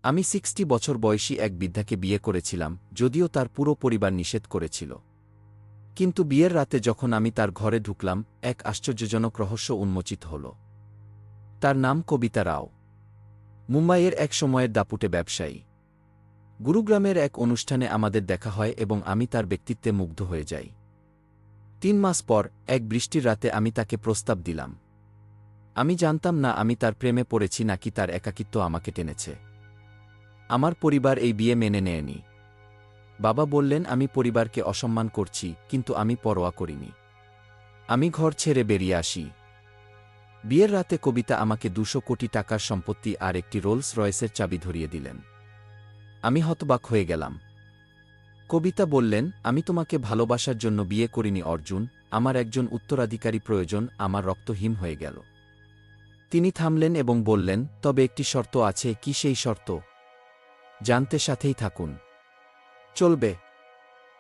আমি 60 বছর বয়সী এক বৃদ্ধাকে বিয়ে করেছিলাম, যদিও তার পুরো পরিবার নিষেধ করেছিল। কিন্তু বিয়ের রাতে যখন আমি তার ঘরে ঢুকলাম, এক আশ্চর্যজনক রহস্য উন্মোচিত হল। তার নাম কবিতা রাও। মুম্বাইয়ের এক সময়ের দাপুটে ব্যবসায়ী। গুরুগ্রামের এক অনুষ্ঠানে আমাদের দেখা হয় এবং আমি তার ব্যক্তিত্বে মুগ্ধ হয়ে যাই। 3 মাস পর, এক বৃষ্টির রাতে আমি তাকে প্রস্তাব দিলাম। আমি জানতাম না আমি তার প্রেমে পড়েছি নাকি তার একাকিত্ব আমাকে টেনেছে। আমার পরিবার এই বিয়ে মেনে নেয়নি। বাবা বললেন আমি পরিবারকে অসম্মান করছি, কিন্তু আমি পরোয়া করিনি। আমি ঘর ছেড়ে বেরিয়ে আসি। বিয়ের রাতে কবিতা আমাকে 200 কোটি টাকার সম্পত্তি আর একটি রোলস রয়েসের চাবি ধরিয়ে দিলেন। আমি হতবাক হয়ে গেলাম। কবিতা বললেন, আমি তোমাকে ভালোবাসার জন্য বিয়ে করিনি অর্জুন, আমার একজন উত্তরাধিকারী প্রয়োজন। আমার রক্ত হিম হয়ে গেল। তিনি থামলেন এবং বললেন, তবে একটি শর্ত আছে। কি সেই শর্ত? জানতে সাথেই থাকুন। চলবে।